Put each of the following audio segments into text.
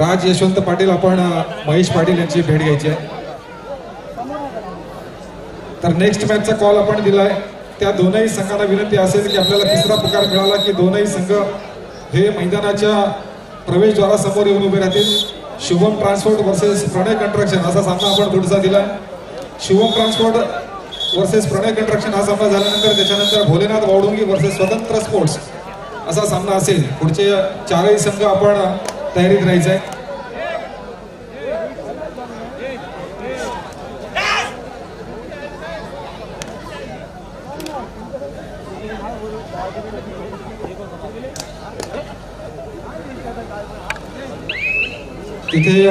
राज यशवंत पाटील आपण महेश पाटील यांची भेट घ्यायची आहे। तर नेक्स्ट मॅचचा कॉल आपण दिलाय, त्या दोनही संघांना विनंती असेल की आपल्याला तिसरा पुकार मिळाला की दोनही संघ हे मैदानाच्या प्रवेशद्वारासमोर येऊन उभे राहतील। शुभम ट्रान्सपोर्ट वर्सेस प्रणय कंस्ट्रक्शन असा सामना आपण पुढचा दिलाय। शुभम ट्रान्सपोर्ट वर्सेस प्रणय कंस्ट्रक्शन हा सामना झाल्यानंतर त्याच्यानंतर भोलेनाथ वावडुंगी वर्सेस स्वतंत्र स्पोर्ट्स असा सामना असेल। पुढचे चारही संघ आपण तयारीत राहायचं आहे। तिथे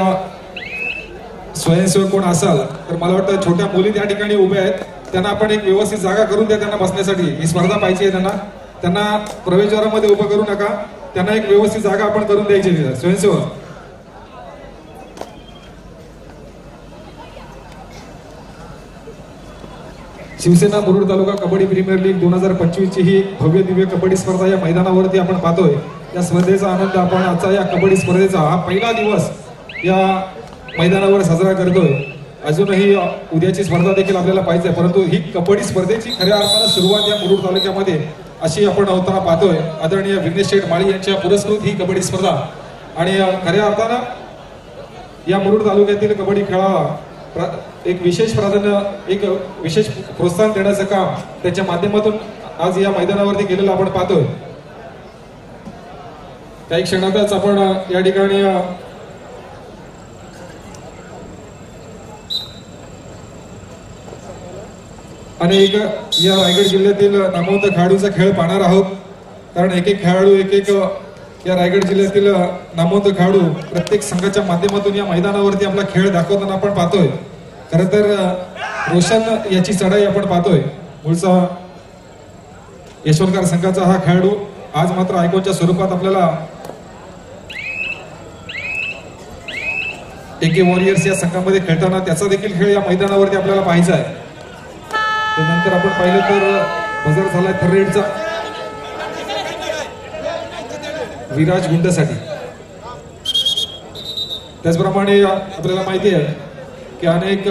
स्वयंसेवक कोण असाल तर मला वाटतं छोट्या मुली त्या ठिकाणी उभ्या आहेत, त्यांना आपण एक व्यवस्थित जागा करून द्या त्यांना बसण्यासाठी। ही स्पर्धा पाहिजे आहे त्यांना प्रवेशद्वारामध्ये उभं करू नका, त्यांना एक व्यवस्थित जागा आपण करून द्यायची आहे। स्वयंसेवक शिवसेना मुरुड तालुका कबड्डी प्रीमियर लीग 2025 ची ही भव्य दिव्य कबड्डी स्पर्धा या मैदानावरती आपण पाहतोय। या स्पर्धेचा आनंद आपण आजचा या कबड्डी स्पर्धेचा हा पहिला दिवस या मैदानावर साजरा करतोय। अजूनही उद्याची स्पर्धा देखील आपल्याला पाहिजे, परंतु ही कबड्डी स्पर्धेची खऱ्या अर्थानं सुरुवात या मुरुड तालुक्यामध्ये अशी आपण होताना पाहतोय। आदरणीय विघ्नेश शेठ माळी यांच्या पुरस्कृत ही कबड्डी स्पर्धा आणि खऱ्या अर्थानं या मुरुड तालुक्यातील कबड्डी खेळाला एक विशेष प्राधान्य, एक विशेष प्रोत्साहन देण्याचं काम त्याच्या माध्यमातून आज या मैदानावरती केलेलं आपण पाहतोय। काही क्षणातच आपण या ठिकाणी अनेक या रायगड जिल्ह्यातील नामवंत खेळाडूंचा खेळ पाहणार आहोत, कारण एक एक खेळाडू एक या रायगड जिल्ह्यातील नामवंत खेळाडू प्रत्येक संघाच्या माध्यमातून या मैदानावरती आपला खेळ दाखवताना आपण पाहतोय। खरं तर रोशन याची चढाई आपण पाहतोय, मूळचा यशवंतकार संघाचा हा खेळाडू आज मात्र आयकॉनच्या स्वरूपात आपल्याला एके वॉरियर्स या संघामध्ये खेळताना त्याचा देखील खेळ या मैदानावरती आपल्याला पाहायचा आहे। त्यानंतर आपण पाहिलं तर बजर झालाय थर्रेडचा विराज गुंडसाठी। त्याचप्रमाणे आपल्याला माहिती आहे की अनेक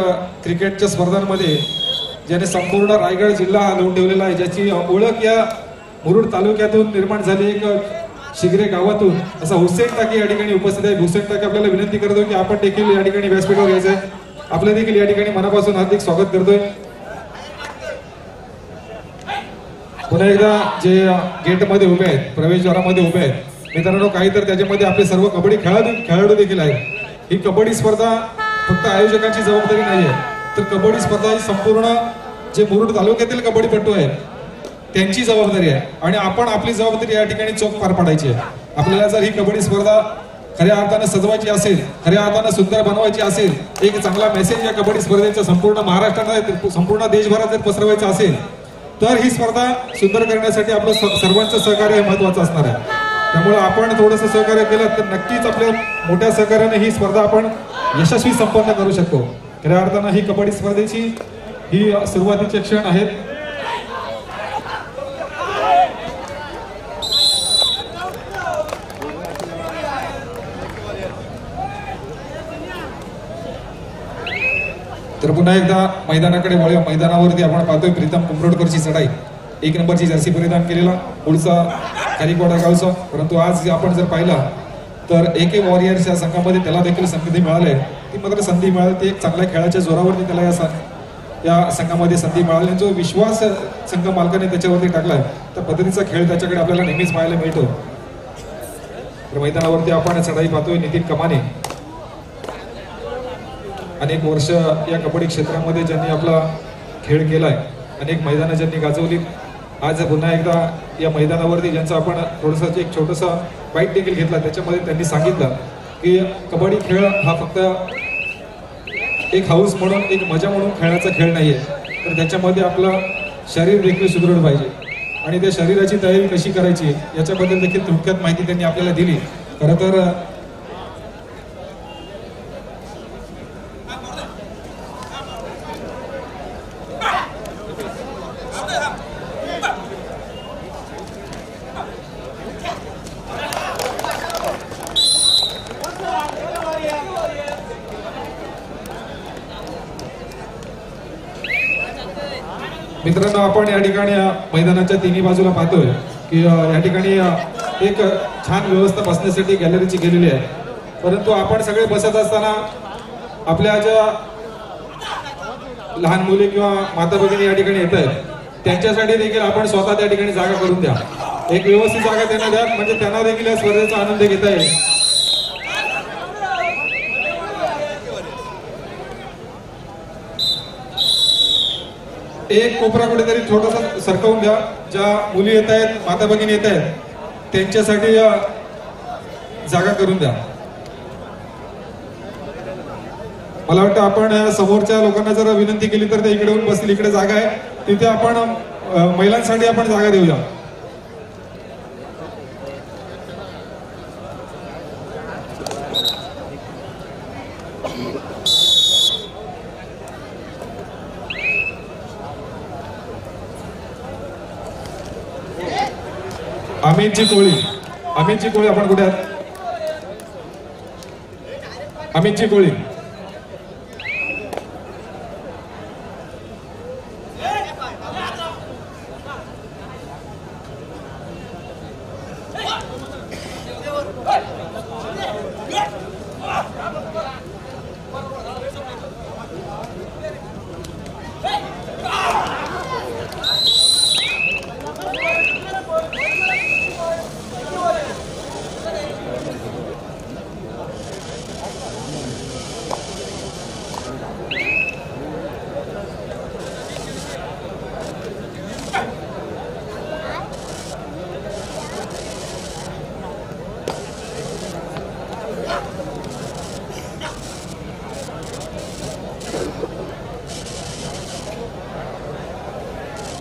क्रिकेटच्या स्पर्धांमध्ये ज्याने संपूर्ण रायगड जिल्हा लावून ठेवलेला आहे, ज्याची ओळख या मुरुड तालुक्यातून निर्माण झाली, एक शिगरे गावातून, असा हुसेन टाकी या ठिकाणी उपस्थित आहे। हुसेन टाकी आपल्याला विनंती करतो की आपण देखील या ठिकाणी व्यासपीठावर यायचंय, आपलं देखील या ठिकाणी मनापासून हार्दिक स्वागत करतोय। पुन्हा एकदा जे गेटमध्ये उभे आहेत, प्रवेशद्वारामध्ये उभे आहेत मित्रांनो, काही तर त्याच्यामध्ये आपले सर्व कबड्डी खेळाडू देखील आहेत। ही कबड्डी स्पर्धा फक्त आयोजकांची जबाबदारी नाहीये, तर कबड्डी स्पर्धा ही संपूर्ण जे मुरुड तालुक्यातील कबड्डीपटू आहेत त्यांची जबाबदारी आहे आणि आपण आपली जबाबदारी या ठिकाणी चोख पार पाडायची आहे। आपल्याला जर ही कबड्डी स्पर्धा खऱ्या अर्थानं सजवायची असेल, खऱ्या अर्थानं सुंदर बनवायची असेल, एक चांगला मेसेज या कबड्डी स्पर्धेचा संपूर्ण महाराष्ट्रात संपूर्ण देशभरात जर पसरवायचा असेल तर ही स्पर्धा सुंदर करण्यासाठी आपलं सर्वांचं सहकार्य महत्वाचं असणार आहे। त्यामुळे आपण थोडंसं सहकार्य केलं तर नक्कीच आपल्या मोठ्या सहकार्याने ही स्पर्धा आपण यशस्वी संपन्न करू शकतो। खऱ्या अर्थानं ही कबड्डी स्पर्धेची ही सुरुवातीचे क्षण आहेत। तर पुन्हा एकदा मैदानाकडे वळूया। मैदानावरती आपण पाहतोय प्रीतम कुंभरोडकरची चढाई, 1 नंबरची जर्सी परिधान केलेला पुढचा खारीकोडा गावचा, परंतु आज आपण जर पाहिला तर एके वॉरियर्स या संघामध्ये त्याला देखील संधी मिळाली, ती मात्र संधी मिळाली ती एक चांगल्या खेळाच्या जोरावरती त्याला या संघामध्ये संधी मिळाली। जो विश्वास संघ मालकाने त्याच्यावरती टाकलाय त्या पद्धतीचा खेळ त्याच्याकडे आपल्याला नेहमीच पाहायला मिळतो। तर मैदानावरती आपण चढाई पाहतोय नितीन कमाने, अनेक वर्ष या कबड्डी क्षेत्रामध्ये ज्यांनी आपला खेळ केलाय, अनेक मैदानं ज्यांनी गाजवली, आज पुन्हा एकदा या मैदानावरती ज्यांचा आपण थोडंसं एक छोटंसा बाईट देखील घेतला, त्याच्यामध्ये त्यांनी सांगितलं की कबड्डी खेळ हा फक्त एक हाऊस म्हणून, एक मजा म्हणून खेळाचा खेळ नाहीये, तर त्याच्यामध्ये आपलं शरीर देखील सुदृढ पाहिजे आणि त्या शरीराची तयारी कशी करायची याच्याबद्दल देखील थोडक्यात माहिती त्यांनी आपल्याला दिली। खरं तर मित्रांनो, आपण या ठिकाणी मैदानाच्या तिन्ही बाजूला पाहतोय की या ठिकाणी एक छान व्यवस्था बसण्यासाठी गॅलरीची केलेली आहे. परंतु आपण सगळे बसत असताना आपल्या ज्या लहान मुली किंवा माता भगिनी या ठिकाणी येत आहेत त्यांच्यासाठी देखील आपण स्वतः त्या ठिकाणी जागा करून द्या. एक व्यवस्थित जागा त्यांना द्या, म्हणजे त्यांना देखील या स्पर्धेचा आनंद घेता येईल. एक कोपरा कुठेतरी छोटासा सरकवून द्या. ज्या मुली येत आहेत, माता भगिनी येत आहेत त्यांच्यासाठी जागा करून द्या. मला वाटतं आपण समोरच्या लोकांना जर विनंती केली तर ते इकडे येऊन बसतील. इकडे जागा आहे, तिथे आपण महिलांसाठी आपण जागा देऊया. अमितजी कोळी आपण कुठे आहात? अमितजी कोळी,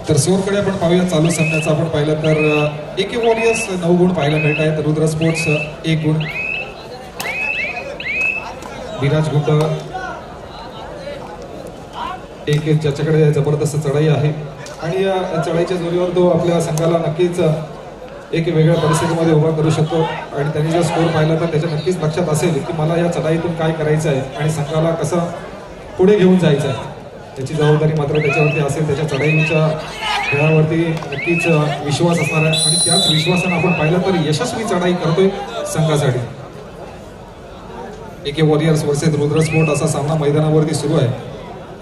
तर स्कोरकडे आपण पाहूया. चालू सामन्याचं आपण पाहिलं तर AK वॉरियर्स 9 गुण पाहायला मिळत आहेत. रुद्र स्पोर्ट्स 1 गुण. विराज गुंड एक ज्याच्याकडे जबरदस्त चढाई आहे आणि या चढाईच्या जोरीवर तो आपल्या संघाला नक्कीच एक वेगळ्या परिस्थितीमध्ये उभा करू शकतो. आणि त्यांनी जर स्कोर पाहिला तर त्याच्या नक्कीच लक्षात असेल की मला या चढाईतून काय करायचं आहे आणि संघाला कसं पुढे घेऊन जायचं आहे. त्याची जबाबदारी मात्र त्याच्यावरती असेल. त्याच्या चढाईच्या खेळावरती नक्कीच विश्वास असणार आहे आणि त्याच विश्वासानं आपण पाहिलं तर यशस्वी चढाई करतोय संघासाठी. AK warriors versus Rudra sport असा सामना मैदानावरती सुरू आहे.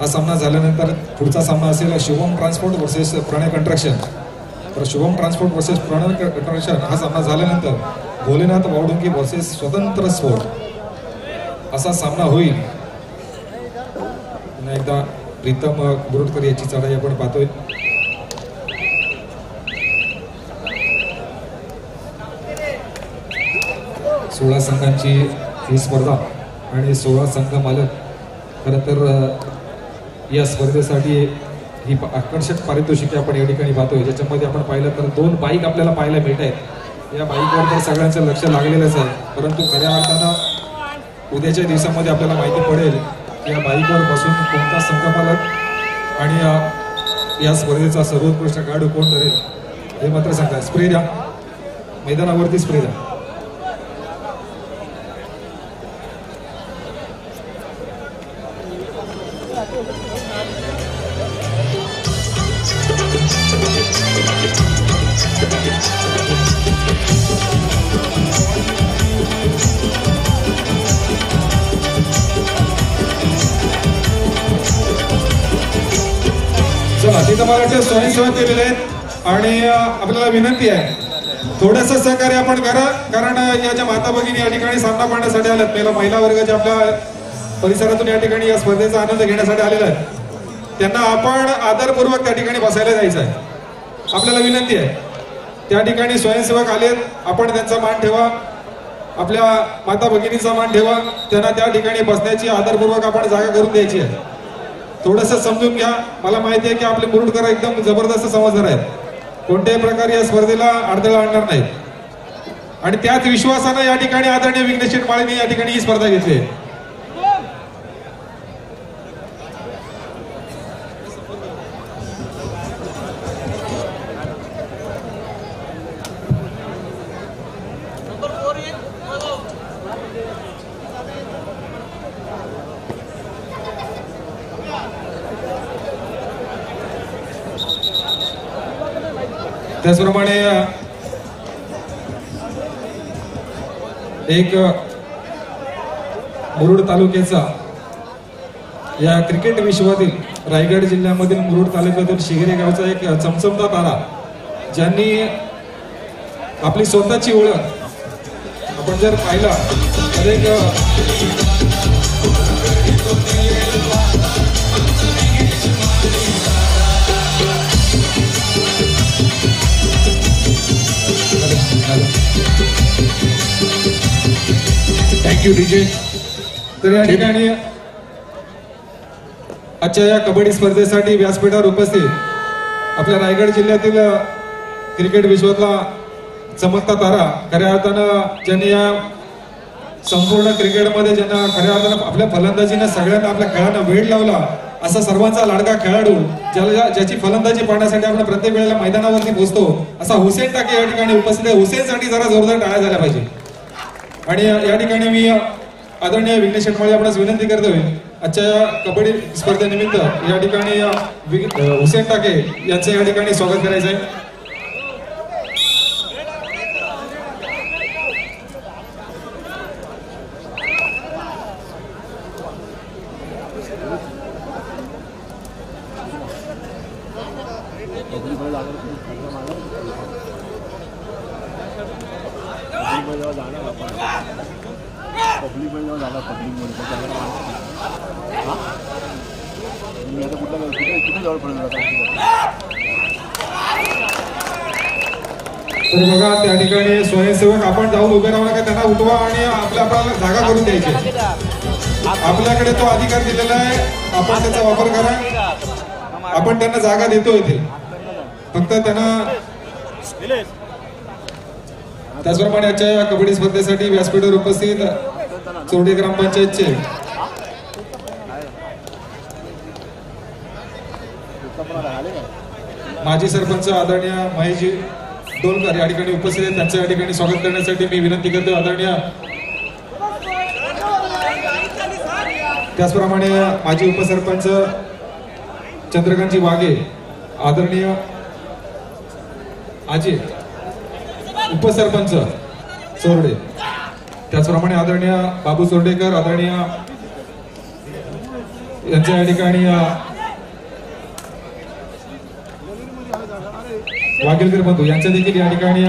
हा सामना झाल्यानंतर पुढचा सामना असेल शुभम ट्रान्सपोर्ट वर्सेस प्रणय कंस्ट्रक्शन. तर शुभम ट्रान्सपोर्ट वर्सेस प्रणय कंस्ट्रक्शन हा सामना झाल्यानंतर भोलेनाथ वावडुंकी वर्सेस स्वतंत्र स्पोर्ट असा सामना होईल. पुन्हा एकदा प्रीतम गुरुटकर याची चढाई आपण पाहतोय. सोळा संघांची ही स्पर्धा आणि 16 संघ मालक. खरं तर या स्पर्धेसाठी ही आकर्षक पारितोषिके आपण या ठिकाणी पाहतोय, ज्याच्यामध्ये आपण पाहिलं तर 2 बाईक आपल्याला पाहायला मिळत आहेत. या बाईकवर तर सगळ्यांचं लक्ष लागलेलंच आहे, परंतु खऱ्या अर्थानं उद्याच्या दिवसामध्ये आपल्याला माहिती पडेल या बाईकवर बसून कोणता संघ मालक आणि या स्पर्धेचा सर्वोत्कृष्ट खेळाडू कोण ठरेल हे मात्र सांगा. स्प्रे द्या, मैदानावरती स्प्रे द्या. चला, तिथं मराठी स्वयंसेवक केलेले आहेत आणि आपल्याला विनंती आहे थोडंसं सहकार्य आपण करा, कारण या ज्या माता भगिनी या ठिकाणी सामना पाहण्यासाठी आल्यात, पहिला महिला वर्ग जे आपल्या परिसरातून या ठिकाणी या स्पर्धेचा आनंद घेण्यासाठी आलेला आहे, त्यांना आपण आदरपूर्वक त्या ठिकाणी बसायला जायचं आहे. आपल्याला विनंती आहे, त्या ठिकाणी स्वयंसेवक आलेत, आपण त्यांचा मान ठेवा, आपल्या माता भगिनीचा मान ठेवा, त्यांना त्या ठिकाणी बसण्याची आदरपूर्वक आपण जागा करून द्यायची आहे. थोडंसं समजून घ्या. मला माहिती आहे की आपले मुरुडकर एकदम जबरदस्त समजदार आहेत, कोणत्याही प्रकारे या स्पर्धेला अडथळा आणणार नाहीत आणि त्याच विश्वासानं या ठिकाणी आदरणीय विघ्नेश माळींनी या ठिकाणी ही स्पर्धा घेतली. त्याचप्रमाणे एक मुरुड तालुक्याचा या क्रिकेट विश्वातील रायगड जिल्ह्यामधील मुरुड तालुक्यातील शिगेरे गावचा एक चमचमता तारा ज्यांनी आपली स्वतःची ओळख आपण जर पाहिला तर एक थँक्यू डीजे. तर या ठिकाणी आजच्या या कबड्डी स्पर्धेसाठी व्यासपीठावर उपस्थित आपल्या रायगड जिल्ह्यातील क्रिकेट विश्वातला चमकता तारा खऱ्या अर्थानं ज्यांनी या संपूर्ण क्रिकेटमध्ये ज्यांना खऱ्या अर्थानं आपल्या फलंदाजीनं सगळ्यांना आपल्या खेळांना वेळ लावला असा सर्वांचा लाडका खेळाडू ज्याची फलंदाजी पाहण्यासाठी आपण प्रत्येक वेळेला मैदानावरती पोहोचतो असा हुसेन टाके या ठिकाणी उपस्थित आहे. हुसेनसाठी जरा जोरदार टाळ्या झाल्या पाहिजे. आणि या ठिकाणी मी आदरणीय विघ्नेश शेटमाळे आपणास विनंती करतोय आजच्या या कबड्डी स्पर्धेनिमित्त या ठिकाणी हुसेन टाके यांचं या ठिकाणी स्वागत करायचं आहे. तर बघा त्या ठिकाणी स्वयंसेवक आपण जाऊन उभे राहू नका, त्यांना उठवा आणि आपल्याला जागा करून द्यायची. आपल्याकडे तो अधिकार दिलेला आहे, आपण त्याचा वापर करा. आपण त्यांना जागा देतो इथे, फक्त त्यांना. त्याचप्रमाणे आजच्या या कबड्डी स्पर्धेसाठी व्यासपीठावर उपस्थित चोरडे ग्रामपंचायतचे माजी सरपंच आदरणीय महेशजी डोलकर या ठिकाणी उपस्थित आहेत. त्यांचं या ठिकाणी स्वागत करण्यासाठी मी विनंती करतो आदरणीय. त्याचप्रमाणे माजी उपसरपंच चंद्रकांतजी वाघे आदरणीय आजी उपसरपंच चोरडे, त्याचप्रमाणे आदरणीय बाबू चोरडेकर आदरणीय यांच्या या ठिकाणी वाघेलकर बंधू यांच्या देखील या ठिकाणी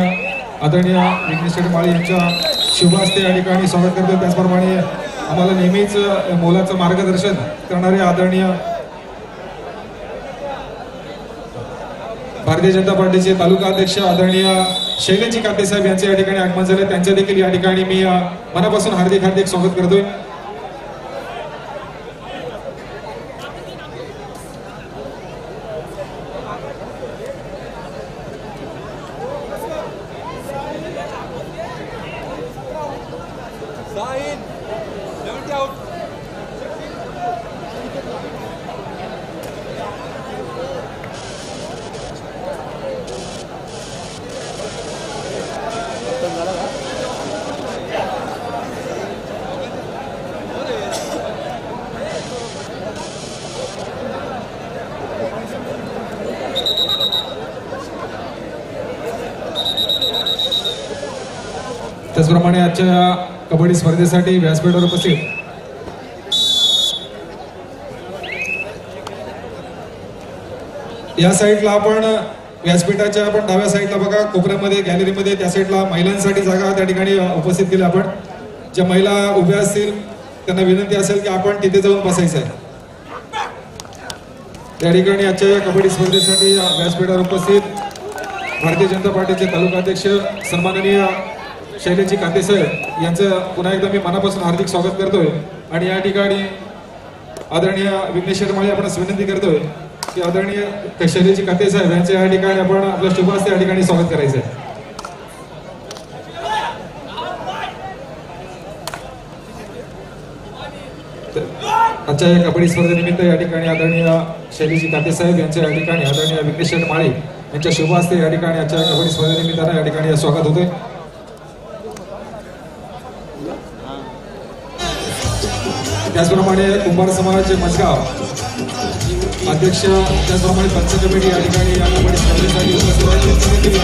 आदरणीय विघ्नेश शेटमाळे यांच्या शुभ हस्ते या ठिकाणी स्वागत करतो. त्याचप्रमाणे आम्हाला नेहमीच मोलाचं मार्गदर्शन करणारे आदरणीय भारतीय जनता पार्टीचे तालुका अध्यक्ष आदरणीय शैलेजी काते साहेब यांचे या ठिकाणी आगमन झाले. त्यांच्या देखील या ठिकाणी मी मनापासून हार्दिक हार्दिक स्वागत करतोय. त्याचप्रमाणे आजच्या कबड्डी स्पर्धेसाठी व्यासपीठावर उपस्थित या साईडला आपण व्यासपीठाच्या आपण डाव्या साईडला बघा कोपऱ्यामध्ये गॅलरीमध्ये त्या साईडला महिलांसाठी जागा त्या ठिकाणी उपस्थित केली. आपण ज्या महिला उभ्या असतील त्यांना विनंती असेल की आपण तिथे जाऊन बसायचं आहे. त्या ठिकाणी आजच्या या कबड्डी स्पर्धेसाठी व्यासपीठावर उपस्थित भारतीय जनता पार्टीचे तालुका अध्यक्ष सन्माननीय शैलेजी काते साहेब यांचं पुन्हा एकदा मी मनापासून हार्दिक स्वागत करतोय. आणि या ठिकाणी आदरणीय विघ्नेश शेटमाळे आपण विनंती करतोय की आदरणीय शैलेजी काते साहेब यांच्या या ठिकाणी आपण आपल्या शुभ हस्ते या ठिकाणी स्वागत करायचं आहे. आजच्या या कबड्डी स्पर्धेनिमित्त या ठिकाणी आदरणीय शैलेजी काते साहेब यांच्या या ठिकाणी आदरणीय विघ्नेश शेटमाळे यांच्या शुभ हस्ते या ठिकाणी आजच्या कबड्डी स्पर्धेनिमित्तानं या ठिकाणी स्वागत होतोय. त्याचप्रमाणे कुंभार समाज मजगाव अध्यक्ष त्याचप्रमाणे पंच कमिटी या ठिकाणी या कबड्डी स्पर्धेसाठी उपस्थित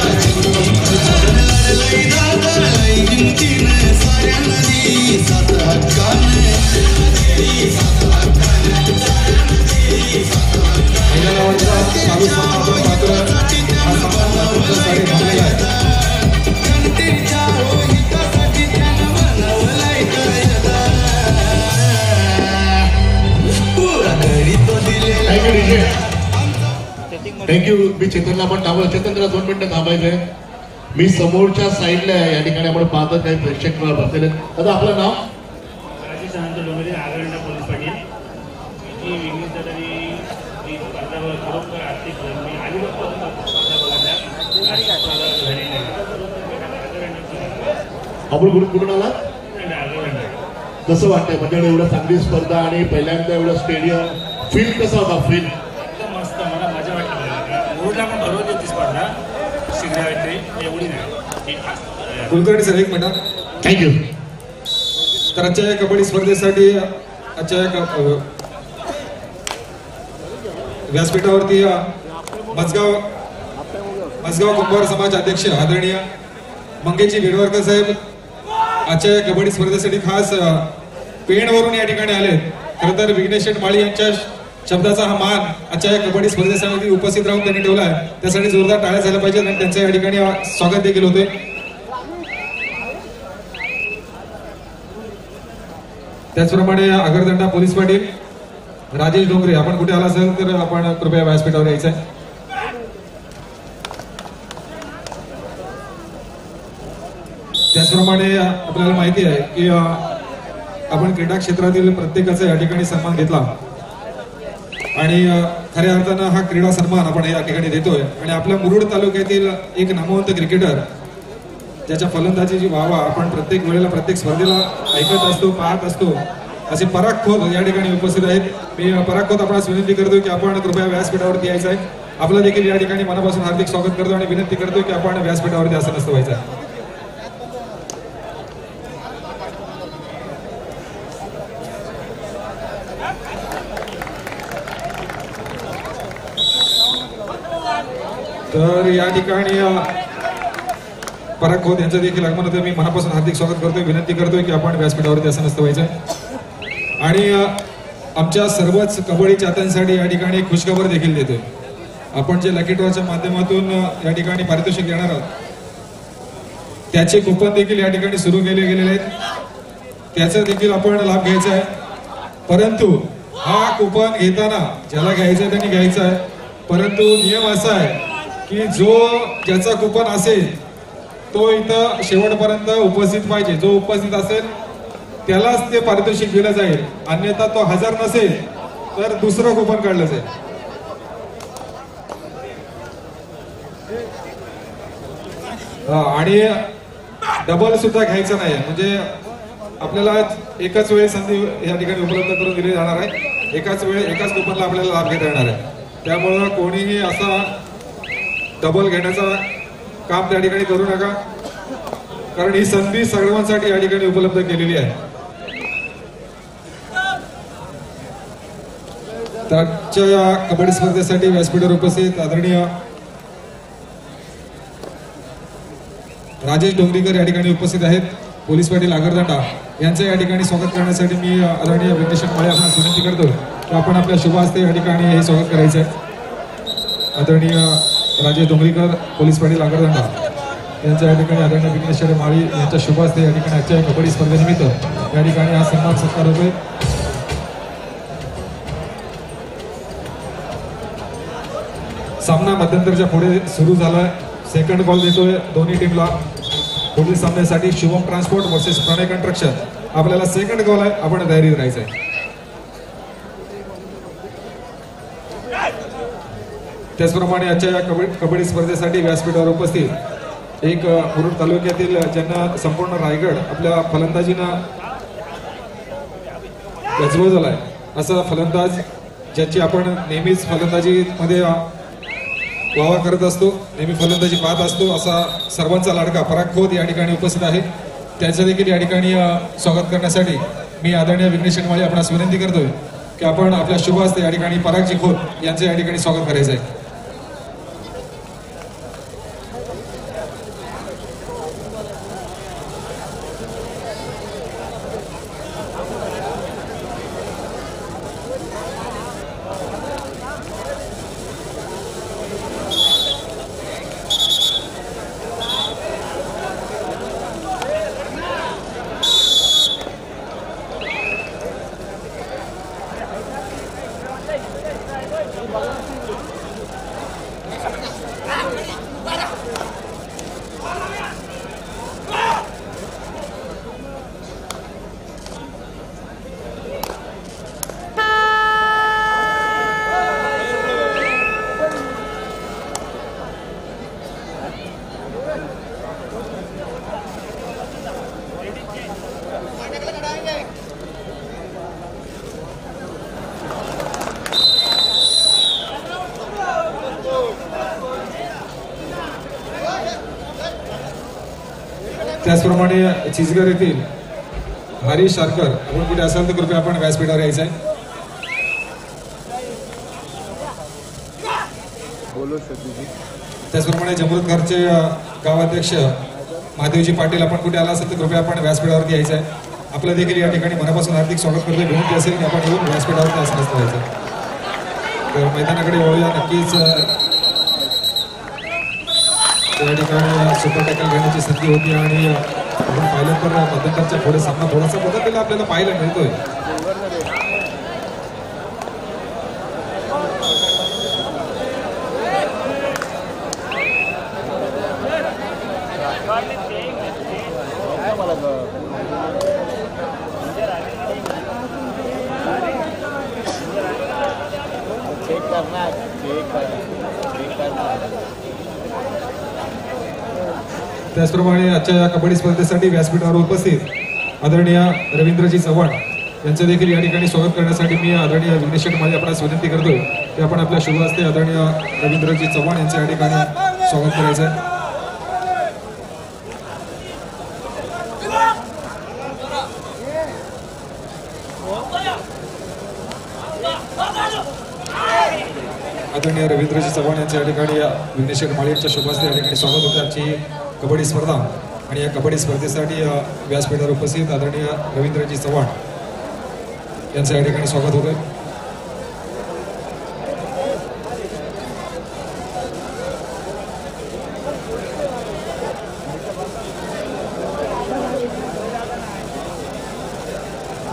थँक्यू. मी चेतनला पण थांबवलं. चेतन जरा 2 मिनिटं थांबायचंय. मी समोरच्या साईडला या ठिकाणी आपण पाहतो काही प्रेक्षक बसलेले. आता आपलं नाव राजेश अनंत डोंगरे, आगरंडा पोलीस पाटील. ही विविध तरी ही स्पर्धा खरोखर आर्थिक मी अलिबागपासून आपण कुठून आलात? कसं वाटतंय म्हणजे एवढं चांगली स्पर्धा आणि पहिल्यांदा एवढं स्टेडियम फील कसा होता? फील एकदम मस्त. मला मजा वाटली. मूडला पण भरवत होती स्पर्धा. शीघ्र एवढी नाही. Kulkarni sir 1 minute. थँक्यू. तर आजच्या या कबड्डी स्पर्धेसाठी आजच्या या व्यासपीठावरती मजगाव कुंभार समाज अध्यक्ष आदरणीय मंगेशजी बेडवरकर साहेब आजच्या या कबड्डी स्पर्धेसाठी खास पेणवरून या ठिकाणी आले. खरं तर विघ्नेश माळी यांच्या शब्दाचा हा मान आजच्या या कबड्डी स्पर्धेसाठी उपस्थित राहून त्यांनी ठेवला आहे. त्यासाठी जोरदार टाळ्या झाल्या पाहिजेत आणि त्यांच्या या ठिकाणी स्वागत देखील होते. त्याचप्रमाणे आगरदंडा पोलीस पाटील राजेश डोंगरे, आपण कुठे आला असेल तर आपण कृपया व्यासपीठावर यायचं आहे. त्याचप्रमाणे आपल्याला माहिती आहे की आपण क्रीडा क्षेत्रातील प्रत्येकाचा या ठिकाणी सन्मान घेतला आणि खऱ्या अर्थानं हा क्रीडा सन्मान आपण या ठिकाणी देतोय. आणि आपल्या मुरुड तालुक्यातील एक नामवंत क्रिकेटर ज्याच्या फलंदाजीची वावा आपण प्रत्येक वेळेला प्रत्येक स्पर्धेला ऐकत असतो, पाहत असतो, असे पराग खोत या ठिकाणी उपस्थित आहेत. मी पराग खोत आपणास विनंती करतो की आपण कृपया व्यासपीठावरती यायचं आहे. आपलं देखील या ठिकाणी मनापासून हार्दिक स्वागत करतो आणि विनंती करतो की आपण व्यासपीठावरती असं नसतं व्हायचं आहे. तर या ठिकाणी पराग खोत यांचं देखील आगमन होतं. मी मनापासून हार्दिक स्वागत करतोय, विनंती करतोय की आपण व्यासपीठावरती असं नसतं व्हायचं. आणि आमच्या सर्वच कबड्डी चाहत्यांसाठी या ठिकाणी खुशखबर देखील देतोय. आपण जे लकी ड्रॉच्या माध्यमातून या ठिकाणी पारितोषिक देणार आहोत त्याचे कुपन देखील या ठिकाणी सुरू केले गेलेले आहेत. त्याचा देखील आपण लाभ घ्यायचा आहे. परंतु हा कुपन घेताना ज्याला घ्यायचा आहे त्यांनी घ्यायचा आहे. परंतु नियम असा आहे की ज्याचा कुपन असेल तो इथं शेवटपर्यंत उपस्थित पाहिजे. जो उपस्थित असेल त्यालाच ते पारितोषिक दिलं जाईल. अन्यथा तो हजर नसेल तर दुसरं कुपन काढलं जाईल. आणि डबल सुद्धा घ्यायचं नाही. म्हणजे आपल्याला एकाच वेळी संधी या ठिकाणी उपलब्ध करून दिली जाणार आहे. एकाच कुपनला आपल्याला लाभ घेता येणार आहे. त्यामुळं कोणीही असा डबल घेण्याचा काम त्या ठिकाणी करू नका, कारण ही संधी सर्वांसाठी या ठिकाणी उपलब्ध केलेली आहे. आजच्या या कबड्डी स्पर्धेसाठी व्यासपीठावर उपस्थित आदरणीय राजेश डोंगरीकर या ठिकाणी उपस्थित आहेत. पोलीस पाटील आगरदंडा यांचं या ठिकाणी स्वागत करण्यासाठी मी आदरणीय विघ्नेश माळे आपणास विनंती करतो की आपण आपल्या शुभ हस्ते या ठिकाणी हे स्वागत करायचं आहे. आदरणीय राजेश डोंगरीकर पोलीस पाटील आगरदंडा यांच्या या ठिकाणी आदरणीय विघ्नेश माळी यांच्या शुभ हस्ते या ठिकाणी आजच्या कबड्डी स्पर्धेनिमित्त या ठिकाणी हा सन्मान सत्कार होतोय. सामना मध्यंतरच्या पुढे सुरू झालाय. सेकंड कॉल देतोय दोन्ही टीमला. पुढील सामन्यासाठी शुभम ट्रान्सपोर्ट वर्सेस प्रणय कन्स्ट्रक्शन. आपल्याला सेकंड कॉल आहे, आपण तयारीत राहायचंय. त्याचप्रमाणे आजच्या या कबड्डी स्पर्धेसाठी व्यासपीठावर उपस्थित एक मुरुड तालुक्यातील ज्यांना संपूर्ण रायगड आपल्या फलंदाजीनं गजबजलाय असा फलंदाज ज्याची आपण नेहमीच फलंदाजीमध्ये वावा करत असतो, नेहमी फलंदाजी पाहत असतो, असा सर्वांचा लाडका पराग खोत या ठिकाणी उपस्थित आहे. त्याचं देखील या ठिकाणी स्वागत करण्यासाठी मी आदरणीय विघ्नेश माळी आपणास विनंती करतोय की आपण आपल्या शुभ हस्ते या ठिकाणी परागजी खोत यांचं या ठिकाणी स्वागत करायचं आहे. त्याचप्रमाणे चिचघर येथील हरीश शारकर आपण कुठे असाल तर कृपया आपण व्यासपीठावर यायचं आहे. त्याचप्रमाणे जमरुदघरचे गावाध्यक्ष महादेवजी पाटील आपण कुठे आला असेल तर कृपया आपण व्यासपीठावरती यायचं आहे. आपलं देखील या ठिकाणी मनापासून हार्दिक स्वागत करतो. विनंती असेल की आपण येऊन व्यासपीठावरती आसनस्थ व्हायचं. तर मैदानाकडे वळूया. नक्कीच या ठिकाणी सुपर टॅकल घेण्याची संधी होती आणि आपण पाहिलं तर मध्यंतरच्या पुढे सामना थोडासा बदललेला आपल्याला पाहायला मिळतोय. त्याचप्रमाणे आजच्या या कबड्डी स्पर्धेसाठी व्यासपीठावर उपस्थित आदरणीय रवींद्रजी चव्हाण यांचं देखील या ठिकाणी स्वागत करण्यासाठी मी आदरणीय विघ्नेश माझी आपणास विनंती करतोय की आपण आपल्या शुभ हस्ते आदरणीय रवींद्रजी चव्हाण यांचं या ठिकाणी स्वागत करायचं आहे. आदरणीय रवींद्रजी चव्हाण यांच्या या ठिकाणी विघ्नेश माळी यांच्या शुभ हस्ते या ठिकाणी स्वागत होते. आजची कबड्डी स्पर्धा आणि या कबड्डी स्पर्धेसाठी व्यासपीठावर उपस्थित आदरणीय रवींद्रजी चव्हाण यांचं या ठिकाणी स्वागत होतं.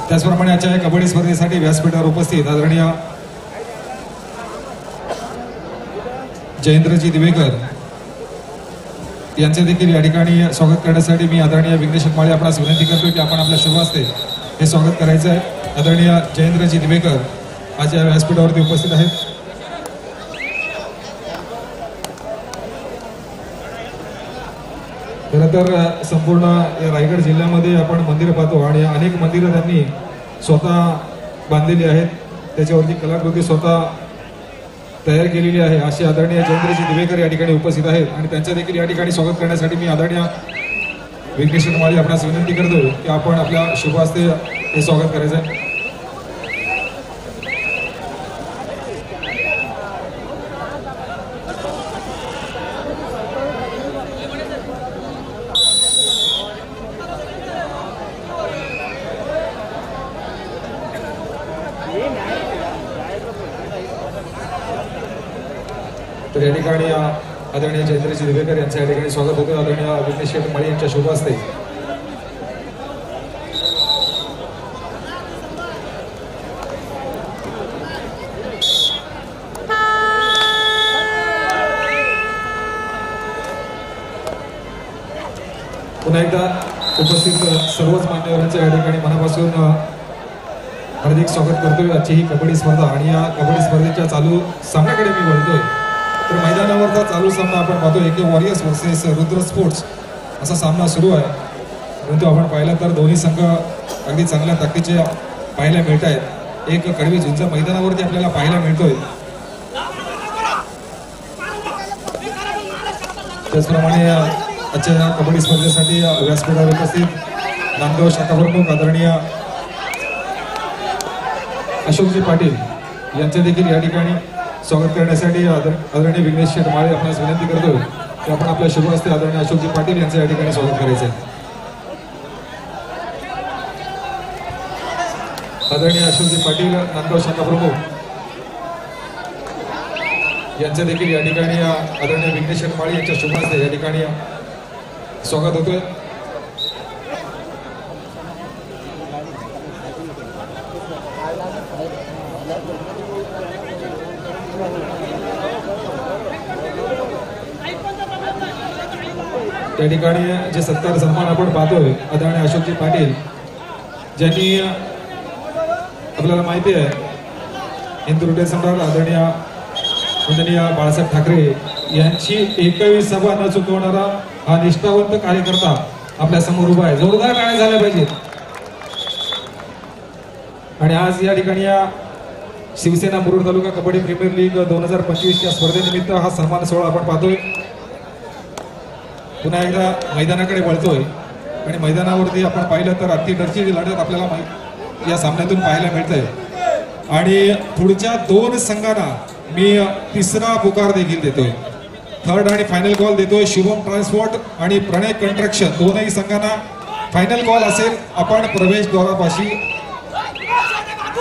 त्याचप्रमाणे आजच्या या कबड्डी स्पर्धेसाठी व्यासपीठावर उपस्थित आदरणीय जयेंद्रजी दिवेकर यांचे देखील या ठिकाणी स्वागत करण्यासाठी मी आदरणीय विघ्नेश माळी आपणास विनंती करतो की आपण आपल्या शुभ हस्ते हे स्वागत करायचं आहे. आदरणीय जयेंद्रजी दिवेकर आज या व्यासपीठावरती उपस्थित आहेत. खरं तर संपूर्ण या रायगड जिल्ह्यामध्ये आपण मंदिरं पाहतो आणि अनेक मंदिरं त्यांनी स्वतः बांधलेली आहेत. त्याच्यावरती कलाकृती स्वतः तयार केलेली आहे. असे आदरणीय जयेंद्रजी दिवेकर या ठिकाणी उपस्थित आहेत आणि त्यांचं देखील या ठिकाणी स्वागत करण्यासाठी मी आदरणीय विघ्नेश माळी आपणास विनंती करतो की आपण आपल्या शुभ हस्ते हे स्वागत करायचं आहे. तर या ठिकाणी आदरणीय जयेंद्रजी दिवेकर यांचं या ठिकाणी स्वागत होतं. आदरणीय विघ्नेश माळी यांच्या शुभ हस्ते पुन्हा एकदा उपस्थित सर्वच मान्यवरांच्या या ठिकाणी मनापासून हार्दिक स्वागत करतोय. आजची ही कबड्डी स्पर्धा आणि या कबड्डी स्पर्धेच्या चालू सामन्याकडे मी बोलतोय. तर मैदानावरचा चालू सामना आपण पाहतोय एक वॉरियर्स वर्सेस रुद्र स्पोर्ट्स असा सामना सुरू आहे. परंतु आपण पाहिलं तर दोन्ही संघ अगदी चांगल्या ताकदीचे पाहायला मिळत आहेत. एक कडवी झुंज मैदानावरती आपल्याला पाहायला मिळतोय. त्याचप्रमाणे आजच्या या कबड्डी स्पर्धेसाठी व्यासपीठावर उपस्थित नांदगाव शाखा प्रमुख आदरणीय अशोकजी पाटील यांचे देखील या ठिकाणी स्वागत करण्यासाठी आदरणीय विघ्नेश शेठ माळे आपणास विनंती करतो की आपण आपल्या शुभ हस्ते आदरणीय अशोकजी पाटील यांचं या ठिकाणी स्वागत करायचं आहे. आदरणीय अशोकजी पाटील नांदगाव शाखा प्रमुख यांचे देखील या ठिकाणी आदरणीय विघ्नेश शेठ माळे यांच्या शुभ हस्ते या ठिकाणी स्वागत होतोय. त्या ठिकाणी जे सत्कार सन्मान आपण पाहतोय आदरणीय अशोकजी पाटील ज्यांनी आपल्याला माहिती आहे हिंदू हृदय सम्राट आदरणीय बाळासाहेब ठाकरे यांची एकही सभा न चुकवणारा हा निष्ठावंत कार्यकर्ता आपल्या समोर उभा आहे. जोरदार टाळ्या झाल्या पाहिजेत. आणि आज या ठिकाणी या शिवसेना मुरुड तालुका कबड्डी प्रीमियर लीग 2025 या स्पर्धेनिमित्त हा सन्मान सोहळा आपण पाहतोय. पुन्हा एकदा मैदानाकडे वळतोय आणि मैदानावरती आपण पाहिलं तर अतिडरची लढत आपल्याला या सामन्यातून पाहायला मिळतंय. आणि पुढच्या 2 संघांना मी तिसरा पुकार देखील देतोय. थर्ड आणि फायनल कॉल देतोय. शुभम ट्रान्सपोर्ट आणि प्रणय कंस्ट्रक्शन दोनही संघांना फायनल कॉल असेल. आपण प्रवेशद्वारापाशी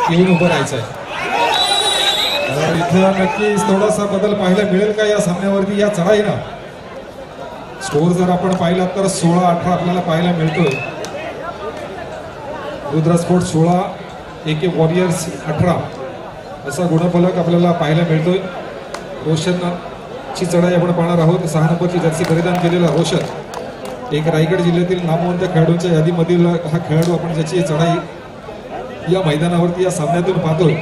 येऊन उभं राहायचं आहे. इथं नक्कीच थोडासा बदल पाहायला मिळेल का या सामन्यावरती या चढाईनं. स्कोर जर आपण पाहिला तर 16-18 आपल्याला पाहायला मिळतोय. रुद्र स्पोर्ट 16 AK वॉरियर्स 18 असा गुणफलक आपल्याला पाहायला मिळतोय. रोशनची चढाई आपण पाहणार आहोत. 6 नंबरची जर्सी परिधान केलेला रोशन एक रायगड जिल्ह्यातील नामवंत खेळाडूंच्या यादीमधील हा खेळाडू आपण ज्याची चढाई या मैदानावरती या सामन्यातून पाहतोय.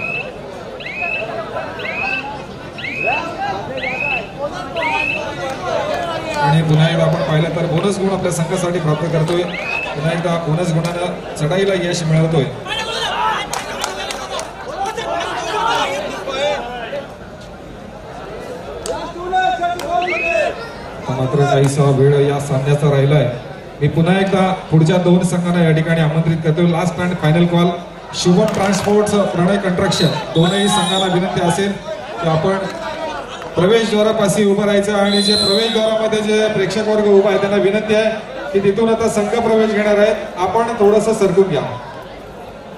आणि पुन्हा एकदा आपण पाहिलं तर बोनस गुण आपल्या संघासाठी प्राप्त करतोय. पुन्हा एकदा बोनस गुणानं चढाईला यश मिळवतोय. मात्र काहीसा वेळ या सामन्याचा राहिलाय. मी पुन्हा एकदा पुढच्या 2 संघांना या ठिकाणी आमंत्रित करतोय. Last and final call Shubham transport Pranay construction दोनही संघांना विनंती असेल की आपण प्रवेशद्वारापाशी उभं राहायचं. आणि जे प्रवेशद्वारामध्ये जे प्रेक्षक वर्ग उभा आहे त्यांना विनंती आहे की तिथून आता संघ प्रवेश घेणार आहेत. आपण थोडंसं सरकून घ्या.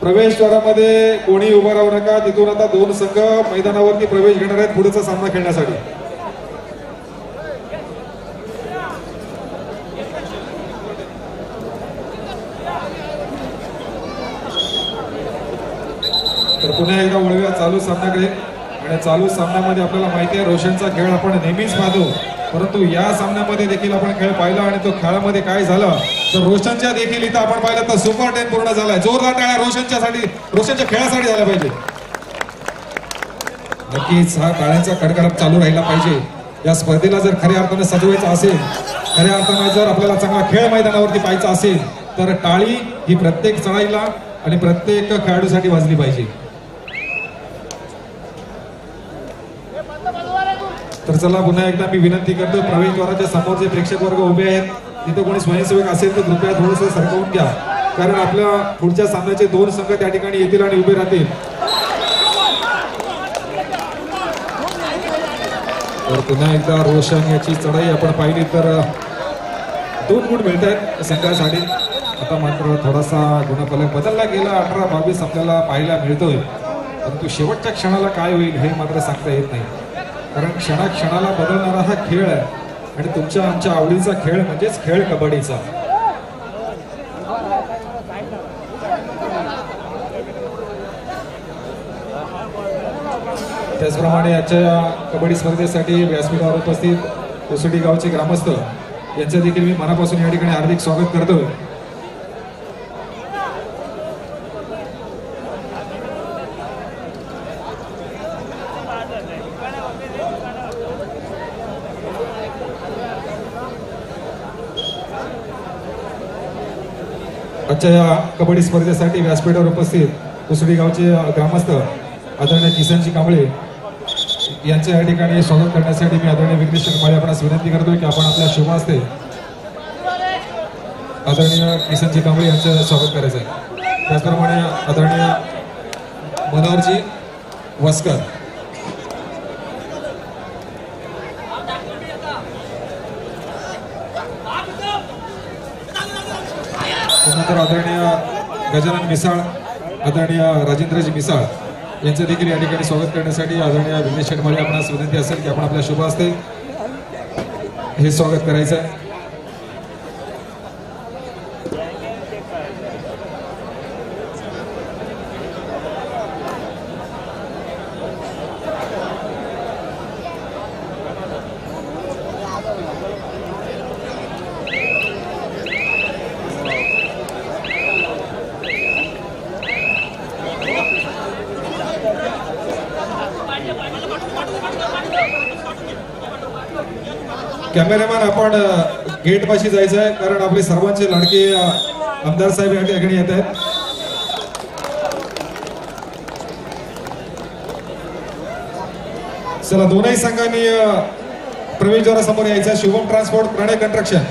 प्रवेशद्वारामध्ये कोणी उभं राहू नका. तिथून आता 2 संघ मैदानावरती प्रवेश घेणार आहेत पुढचा सामना खेळण्यासाठी. तर पुन्हा एकदा वळूया चालू सामन्याकडे. आणि चालू सामन्यामध्ये आपल्याला माहिती आहे रोशनचा खेळ आपण नेहमीच पाहतो, परंतु या सामन्यामध्ये देखील आपण खेळ पाहिला. आणि तो खेळामध्ये काय झालं तर रोशनच्या देखील इथं आपण पाहिलं तर सुपर 10 पूर्ण झालाय. जोरदार टाळ्या रोशनच्या खेळासाठी झाल्या पाहिजे. नक्कीच हा टाळ्यांचा कडकडाट चालू राहिला पाहिजे. या स्पर्धेला जर खऱ्या अर्थाने सजवायचं असेल, खऱ्या अर्थाने जर आपल्याला चांगला खेळ मैदानावरती पाहायचा असेल तर टाळी ही प्रत्येक चढाईला आणि प्रत्येक खेळाडूसाठी वाजली पाहिजे. तर चला पुन्हा एकदा मी विनंती करतो प्रवेशद्वाराच्या समोर जे प्रेक्षक वर्ग उभे आहेत तिथे कोणी स्वयंसेवक असेल तर कृपया थोडंसं सरकवून घ्या. कारण आपल्या पुढच्या सामन्याचे 2 संघ त्या ठिकाणी येतील आणि उभे राहतील. तर पुन्हा एकदा रोशन याची चढाई आपण पाहिली तर 2 गुण मिळत आहेत संघासाठी. आता मात्र थोडासा गुणफलक बदलला गेला. 18-22 आपल्याला पाहायला मिळतोय. परंतु शेवटच्या क्षणाला काय होईल हे मात्र सांगता येत नाही. कारण क्षणाक्षणाला बदलणारा हा खेळ आहे. आणि तुमच्या आमच्या आवडीचा खेळ म्हणजेच खेळ कबड्डीचा. त्याचप्रमाणे आजच्या कबड्डी स्पर्धेसाठी व्यासपीठावर उपस्थित उसुडी गावचे ग्रामस्थ यांचं देखील मी मनापासून या ठिकाणी हार्दिक स्वागत करतो. आजच्या या कबड्डी स्पर्धेसाठी व्यासपीठावर उपस्थित उसुडी गावचे ग्रामस्थ आदरणीय किसनजी कांबळे यांचे या ठिकाणी स्वागत करण्यासाठी मी आदरणीय विघ्नेश माळे आपणास विनंती करतोय की आपण आपल्या शुभ हस्ते आदरणीय किसनजी कांबळे यांचं स्वागत करायचं आहे. त्याचप्रमाणे आदरणीय मनोहरजी वस्कर. त्यानंतर आदरणीय गजानन मिसाळ, आदरणीय राजेंद्रजी मिसाळ यांचं देखील या ठिकाणी स्वागत करण्यासाठी आदरणीय विघ्नेश शेटमारे आपणास विनंती असेल की आपण आपल्या शुभ हस्ते हे स्वागत करायचं आहे. कॅमेरामॅन आपण गेट पाशी जायचं आहे कारण आपले सर्वांचे लाडके आमदार साहेब या ठिकाणी येत आहेत. चला दोनही संघांनी प्रवेशद्वारासमोर यायचं. Shubham transport, Pranay construction.